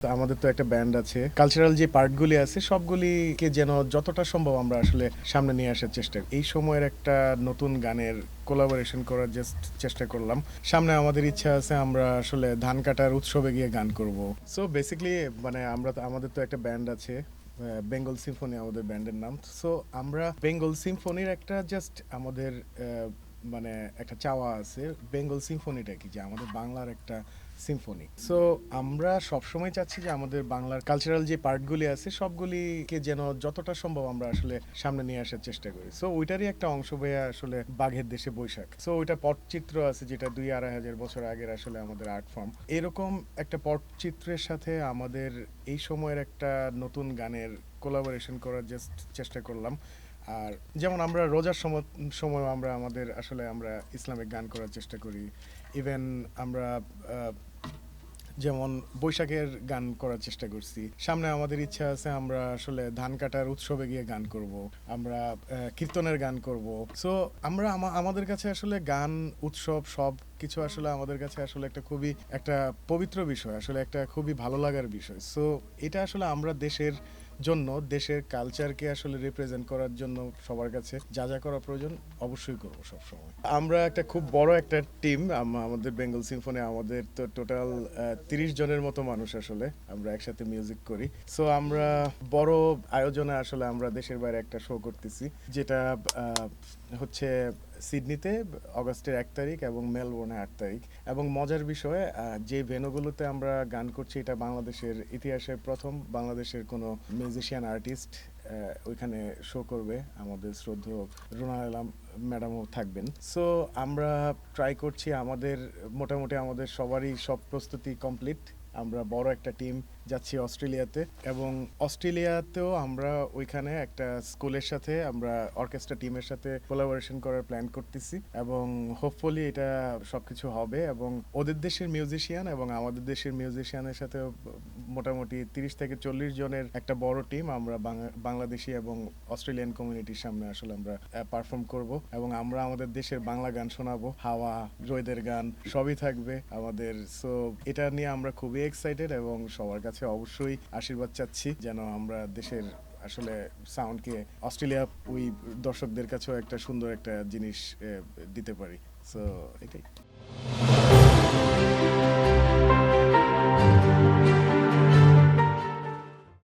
তো আমাদের তো একটা ব্যান্ড আছে, কালচারাল যে পার্টগুলি আছে সবগুলিকে যেন যতটা সম্ভব আমরা আসলে সামনে নিয়ে আসার চেষ্টা করি। এই সময়ের একটা নতুন গানের কোলাবোরেশন করার জাস্ট চেষ্টা করলাম। সামনে আমাদের ইচ্ছা আছে আমরা আসলে ধান কাটার উৎসবে গিয়ে গান করব। সো বেসিক্যালি মানে আমাদের তো একটা ব্যান্ড আছে, বেঙ্গল সিম্ফনি আমাদের ব্যান্ডের নাম। সো আমরা বেঙ্গল সিম্ফনির একটা জাস্ট আমাদের মানে একটা চাওয়া আছে। বেঙ্গল সিম্ফনিটা কি, যে আমাদের বাংলার একটা সিম্ফনি। সো আমরা সবসময় চাচ্ছি যে আমাদের বাংলার কালচারাল যে পার্টগুলি আছে সবগুলিকে যেন যতটা সম্ভব আমরা আসলে সামনে নিয়ে আসার চেষ্টা করি। সো ওইটারই একটা অংশ ভাইয়া আসলে বাঘের দেশে বৈশাখ। সো ওইটা পটচিত্র আছে যেটা 2-2.5 হাজার বছর আগের আসলে আমাদের আর্ট ফর্ম। এরকম একটা পটচিত্রের সাথে আমাদের এই সময়ের একটা নতুন গানের কোলাবোরেশন করার জাস্ট চেষ্টা করলাম। আর যেমন আমরা রোজার সময় আমরা আমাদের আসলে আমরা ইসলামিক গান করার চেষ্টা করি। ইভেন আমরা যেমন বৈশাখের গান করার চেষ্টা করছি। সামনে আমাদের ইচ্ছা আছে আমরা আসলে ধান কাটার উৎসবে গিয়ে গান করব, আমরা কীর্তনের গান করব। সো আমরা আমাদের কাছে আসলে গান উৎসব সব কিছু আসলে আমাদের কাছে আসলে একটা খুবই একটা পবিত্র বিষয়, আসলে একটা খুবই ভালো লাগার বিষয়। সো এটা আসলে আমরা দেশের জন্য, দেশের কালচারকে আসলে রিপ্রেজেন্ট করার জন্য সবার কাছে যা যা করা প্রয়োজন অবশ্যই করবো সব সময়। আমরা একটা খুব বড় একটা টিম, আমাদের বেঙ্গল সিম্ফনি, আমাদের তো টোটাল 30 জনের মতো মানুষ আসলে আমরা একসাথে মিউজিক করি। সো আমরা বড় আয়োজনে আসলে আমরা দেশের বাইরে একটা শো করতেছি, যেটা হচ্ছে সিডনিতে অগাস্টের 1 তারিখ এবং মেলবোর্নে 8 তারিখ। এবং মজার বিষয়, যে ভেন্যুগুলোতে আমরা গান করছি এটা বাংলাদেশের ইতিহাসে প্রথম বাংলাদেশের কোনো মিউজিশিয়ান আর্টিস্ট ওইখানে শো করবে। আমাদের শ্রদ্ধেয় রুনা আলম ম্যাডামও থাকবেন। সো আমরা ট্রাই করছি, আমাদের মোটামুটি আমাদের সবারই সব প্রস্তুতি কমপ্লিট। আমরা বড় একটা টিম যাচ্ছি অস্ট্রেলিয়াতে, এবং অস্ট্রেলিয়াতেও আমরা ওইখানে একটা স্কুলের সাথে আমরা অর্কেস্ট্রা টিমের সাথে কোলাবোরেশন করার প্ল্যান করতেছি, এবং হোপফুলি এটা সবকিছু হবে। এবং ওদের দেশের মিউজিশিয়ান এবং আমাদের দেশের মিউজিশিয়ানের সাথে মোটামুটি 30 থেকে 40 জনের একটা বড় টিম আমরা বাংলাদেশি এবং অস্ট্রেলিয়ান কমিউনিটির সামনে আসলে আমরা পারফর্ম করব, এবং আমরা আমাদের দেশের বাংলা গান শোনাবো, হাওয়া, জয়দের গান সবই থাকবে আমাদের। সো এটা নিয়ে আমরা খুবই এক্সাইটেড এবং সবার কাছে অবশ্যই আশীর্বাদ চাচ্ছি যেন আমরা দেশের আসলে সাউন্ডকে অস্ট্রেলিয়া ওই দর্শকদের কাছেও একটা সুন্দর একটা জিনিস দিতে পারি। সো এটাই।